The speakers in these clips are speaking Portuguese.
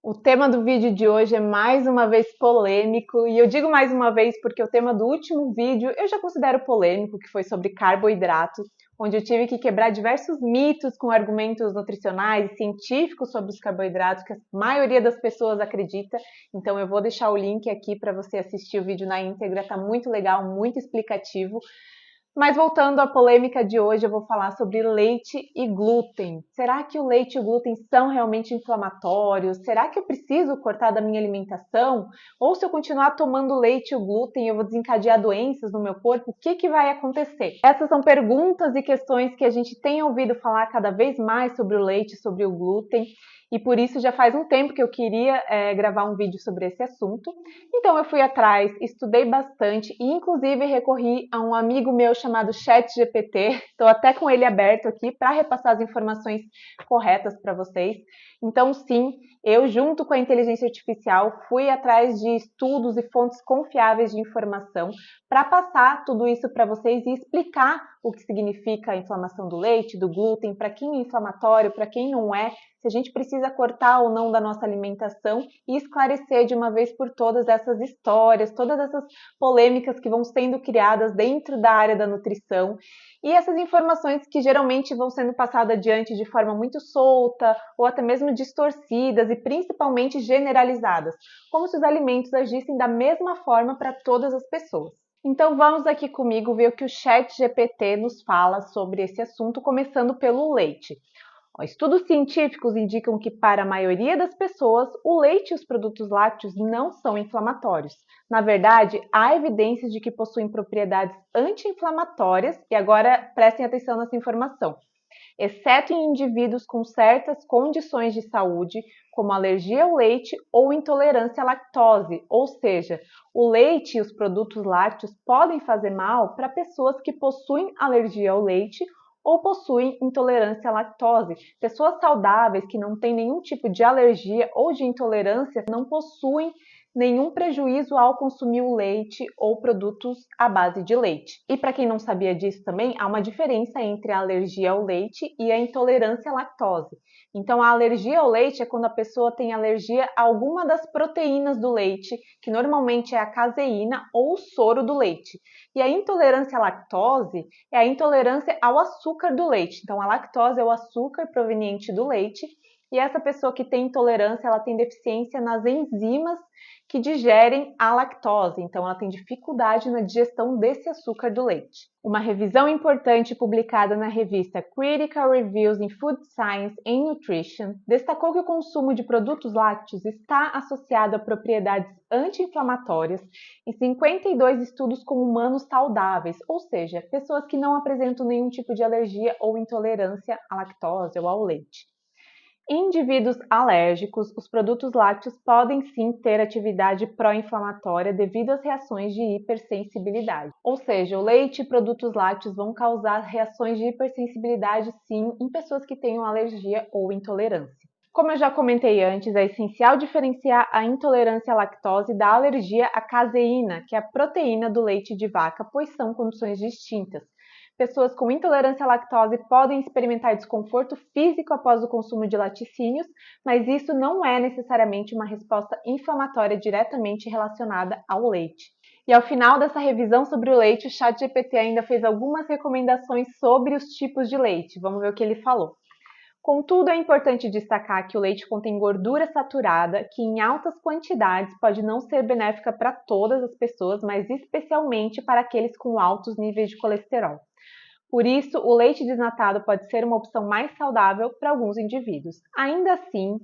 O tema do vídeo de hoje é mais uma vez polêmico, e eu digo mais uma vez porque o tema do último vídeo eu já considero polêmico, que foi sobre carboidrato, onde eu tive que quebrar diversos mitos com argumentos nutricionais e científicos sobre os carboidratos que a maioria das pessoas acredita. Então eu vou deixar o link aqui para você assistir o vídeo na íntegra, tá muito legal, muito explicativo. Mas voltando à polêmica de hoje, eu vou falar sobre leite e glúten. Será que o leite e o glúten são realmente inflamatórios? Será que eu preciso cortar da minha alimentação? Ou se eu continuar tomando leite e o glúten, eu vou desencadear doenças no meu corpo? O que vai acontecer? Essas são perguntas e questões que a gente tem ouvido falar cada vez mais sobre o leite e sobre o glúten. E por isso já faz um tempo que eu queria gravar um vídeo sobre esse assunto. Então eu fui atrás, estudei bastante e inclusive recorri a um amigo meu chamado ChatGPT. Estou até com ele aberto aqui para repassar as informações corretas para vocês. Então sim, eu junto com a inteligência artificial fui atrás de estudos e fontes confiáveis de informação para passar tudo isso para vocês e explicar o que significa a inflamação do leite, do glúten, para quem é inflamatório, para quem não é, se a gente precisa cortar ou não da nossa alimentação e esclarecer de uma vez por todas essas histórias, todas essas polêmicas que vão sendo criadas dentro da área da nutrição e essas informações que geralmente vão sendo passadas adiante de forma muito solta ou até mesmo distorcidas e principalmente generalizadas, como se os alimentos agissem da mesma forma para todas as pessoas. Então vamos aqui comigo ver o que o ChatGPT nos fala sobre esse assunto, começando pelo leite. Estudos científicos indicam que, para a maioria das pessoas, o leite e os produtos lácteos não são inflamatórios. Na verdade, há evidências de que possuem propriedades anti-inflamatórias, e agora prestem atenção nessa informação, exceto em indivíduos com certas condições de saúde, como alergia ao leite ou intolerância à lactose, ou seja, o leite e os produtos lácteos podem fazer mal para pessoas que possuem alergia ao leite ou possuem intolerância à lactose. Pessoas saudáveis que não têm nenhum tipo de alergia ou de intolerância não possuem nenhum prejuízo ao consumir o leite ou produtos à base de leite. E para quem não sabia disso também, há uma diferença entre a alergia ao leite e a intolerância à lactose. Então, a alergia ao leite é quando a pessoa tem alergia a alguma das proteínas do leite, que normalmente é a caseína ou o soro do leite. E a intolerância à lactose é a intolerância ao açúcar do leite. Então, a lactose é o açúcar proveniente do leite, e essa pessoa que tem intolerância, ela tem deficiência nas enzimas que digerem a lactose, então ela tem dificuldade na digestão desse açúcar do leite. Uma revisão importante publicada na revista Critical Reviews in Food Science and Nutrition destacou que o consumo de produtos lácteos está associado a propriedades anti-inflamatórias em 52 estudos com humanos saudáveis, ou seja, pessoas que não apresentam nenhum tipo de alergia ou intolerância à lactose ou ao leite. Em indivíduos alérgicos, os produtos lácteos podem sim ter atividade pró-inflamatória devido às reações de hipersensibilidade. Ou seja, o leite e produtos lácteos vão causar reações de hipersensibilidade sim em pessoas que tenham alergia ou intolerância. Como eu já comentei antes, é essencial diferenciar a intolerância à lactose da alergia à caseína, que é a proteína do leite de vaca, pois são condições distintas. Pessoas com intolerância à lactose podem experimentar desconforto físico após o consumo de laticínios, mas isso não é necessariamente uma resposta inflamatória diretamente relacionada ao leite. E ao final dessa revisão sobre o leite, o ChatGPT ainda fez algumas recomendações sobre os tipos de leite. Vamos ver o que ele falou. Contudo, é importante destacar que o leite contém gordura saturada, que em altas quantidades pode não ser benéfica para todas as pessoas, mas especialmente para aqueles com altos níveis de colesterol. Por isso, o leite desnatado pode ser uma opção mais saudável para alguns indivíduos. Ainda assim,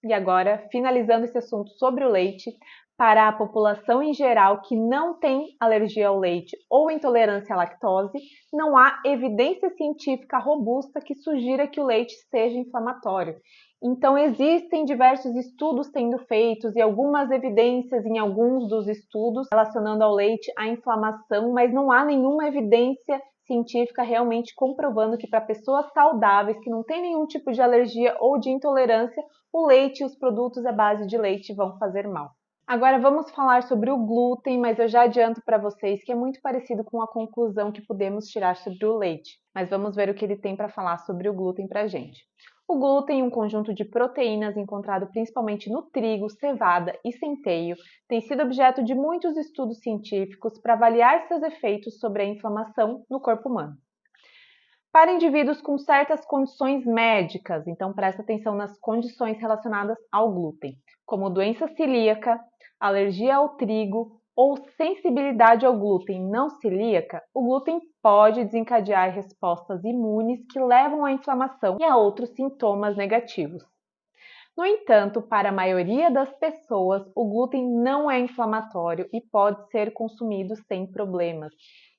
e agora, finalizando esse assunto sobre o leite, para a população em geral que não tem alergia ao leite ou intolerância à lactose, não há evidência científica robusta que sugira que o leite seja inflamatório. Então, existem diversos estudos sendo feitos e algumas evidências em alguns dos estudos relacionando ao leite à inflamação, mas não há nenhuma evidência científica realmente comprovando que para pessoas saudáveis que não têm nenhum tipo de alergia ou de intolerância, o leite e os produtos à base de leite vão fazer mal. Agora vamos falar sobre o glúten, mas eu já adianto para vocês que é muito parecido com a conclusão que podemos tirar sobre o leite. Mas vamos ver o que ele tem para falar sobre o glúten para a gente. O glúten, um conjunto de proteínas encontrado principalmente no trigo, cevada e centeio, tem sido objeto de muitos estudos científicos para avaliar seus efeitos sobre a inflamação no corpo humano. Para indivíduos com certas condições médicas, então presta atenção nas condições relacionadas ao glúten, como doença celíaca, alergia ao trigo ou sensibilidade ao glúten não celíaca, o glúten pode desencadear respostas imunes que levam à inflamação e a outros sintomas negativos. No entanto, para a maioria das pessoas, o glúten não é inflamatório e pode ser consumido sem problemas.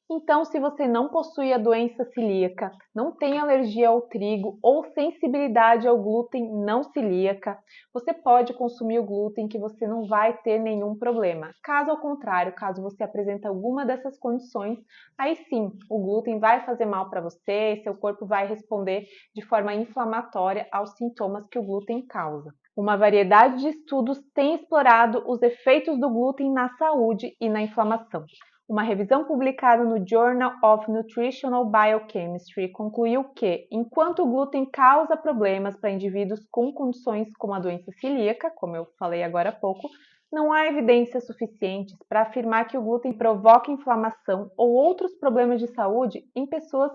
Então, se você não possui a doença celíaca, não tem alergia ao trigo ou sensibilidade ao glúten não celíaca, você pode consumir o glúten que você não vai ter nenhum problema. Caso ao contrário, caso você apresente alguma dessas condições, aí sim, o glúten vai fazer mal para você e seu corpo vai responder de forma inflamatória aos sintomas que o glúten causa. Uma variedade de estudos tem explorado os efeitos do glúten na saúde e na inflamação. Uma revisão publicada no Journal of Nutritional Biochemistry concluiu que, enquanto o glúten causa problemas para indivíduos com condições como a doença celíaca, como eu falei agora há pouco, não há evidências suficientes para afirmar que o glúten provoca inflamação ou outros problemas de saúde em pessoas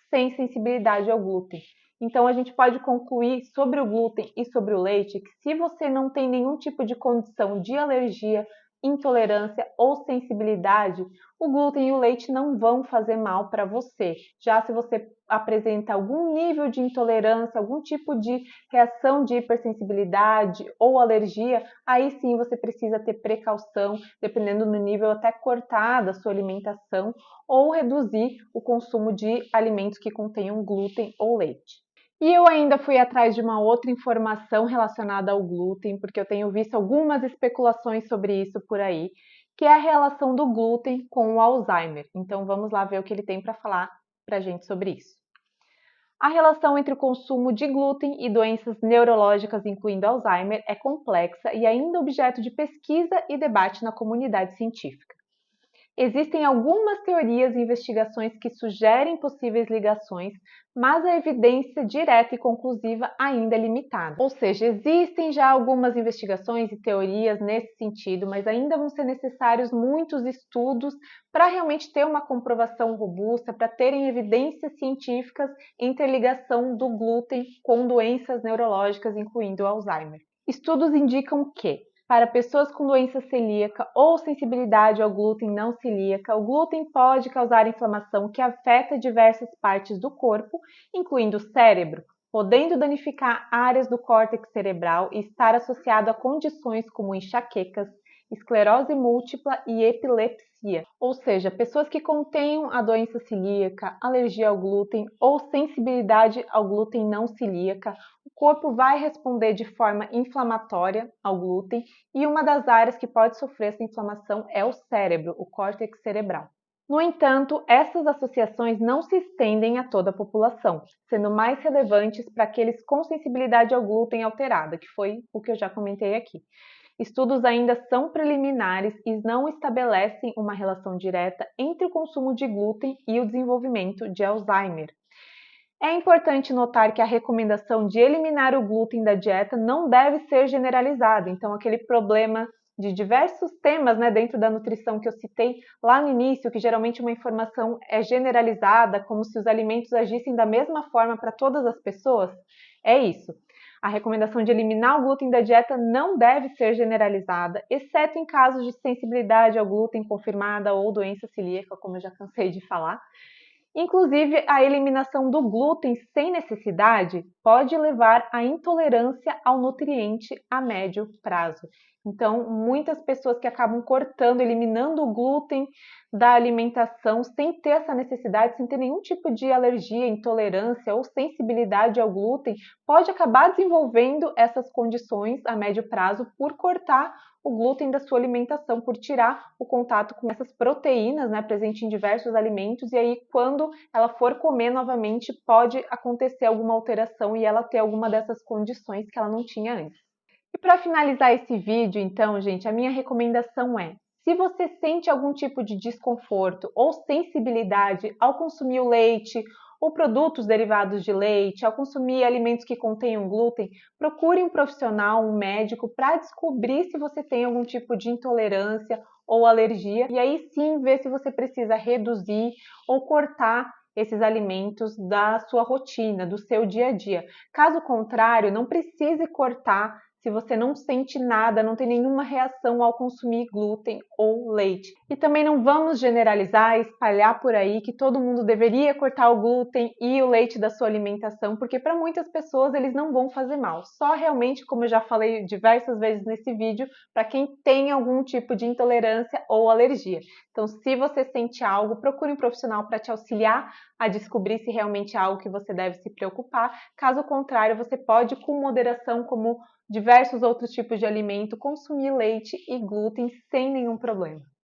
sem sensibilidade ao glúten. Então, a gente pode concluir sobre o glúten e sobre o leite que, se você não tem nenhum tipo de condição de alergia, intolerância ou sensibilidade, o glúten e o leite não vão fazer mal para você. Já se você apresenta algum nível de intolerância, algum tipo de reação de hipersensibilidade ou alergia, aí sim você precisa ter precaução, dependendo do nível, até cortar da sua alimentação ou reduzir o consumo de alimentos que contenham glúten ou leite. E eu ainda fui atrás de uma outra informação relacionada ao glúten, porque eu tenho visto algumas especulações sobre isso por aí, que é a relação do glúten com o Alzheimer. Então vamos lá ver o que ele tem para falar para a gente sobre isso. A relação entre o consumo de glúten e doenças neurológicas, incluindo Alzheimer, é complexa e ainda objeto de pesquisa e debate na comunidade científica. Existem algumas teorias e investigações que sugerem possíveis ligações, mas a evidência direta e conclusiva ainda é limitada. Ou seja, existem já algumas investigações e teorias nesse sentido, mas ainda vão ser necessários muitos estudos para realmente ter uma comprovação robusta, para terem evidências científicas entre a ligação do glúten com doenças neurológicas, incluindo o Alzheimer. Estudos indicam que, para pessoas com doença celíaca ou sensibilidade ao glúten não celíaca, o glúten pode causar inflamação que afeta diversas partes do corpo, incluindo o cérebro, podendo danificar áreas do córtex cerebral e estar associado a condições como enxaquecas, esclerose múltipla e epilepsia. Ou seja, pessoas que contenham a doença celíaca, alergia ao glúten ou sensibilidade ao glúten não celíaca, o corpo vai responder de forma inflamatória ao glúten e uma das áreas que pode sofrer essa inflamação é o cérebro, o córtex cerebral. No entanto, essas associações não se estendem a toda a população, sendo mais relevantes para aqueles com sensibilidade ao glúten alterada, que foi o que eu já comentei aqui. Estudos ainda são preliminares e não estabelecem uma relação direta entre o consumo de glúten e o desenvolvimento de Alzheimer. É importante notar que a recomendação de eliminar o glúten da dieta não deve ser generalizada. Então, aquele problema de diversos temas, dentro da nutrição que eu citei lá no início, que geralmente uma informação é generalizada, como se os alimentos agissem da mesma forma para todas as pessoas, é isso. A recomendação de eliminar o glúten da dieta não deve ser generalizada, exceto em casos de sensibilidade ao glúten confirmada ou doença celíaca, como eu já cansei de falar. Inclusive, a eliminação do glúten sem necessidade pode levar à intolerância ao nutriente a médio prazo. Então, muitas pessoas que acabam cortando, eliminando o glúten da alimentação sem ter essa necessidade, sem ter nenhum tipo de alergia, intolerância ou sensibilidade ao glúten, pode acabar desenvolvendo essas condições a médio prazo por cortar o glúten da sua alimentação, por tirar o contato com essas proteínas, presentes em diversos alimentos, e aí quando ela for comer novamente, pode acontecer alguma alteração e ela ter alguma dessas condições que ela não tinha antes. E para finalizar esse vídeo, então, gente, a minha recomendação é: se você sente algum tipo de desconforto ou sensibilidade ao consumir o leite ou produtos derivados de leite, ao consumir alimentos que contenham glúten, procure um profissional, um médico, para descobrir se você tem algum tipo de intolerância ou alergia e aí sim ver se você precisa reduzir ou cortar esses alimentos da sua rotina, do seu dia a dia. Caso contrário, não precise cortar se você não sente nada, não tem nenhuma reação ao consumir glúten ou leite. E também não vamos generalizar, espalhar por aí que todo mundo deveria cortar o glúten e o leite da sua alimentação, porque para muitas pessoas eles não vão fazer mal. Só realmente, como eu já falei diversas vezes nesse vídeo, para quem tem algum tipo de intolerância ou alergia. Então, se você sente algo, procure um profissional para te auxiliar a descobrir se realmente é algo que você deve se preocupar. Caso contrário, você pode, com moderação, como diversos outros tipos de alimento, consumir leite e glúten sem nenhum problema.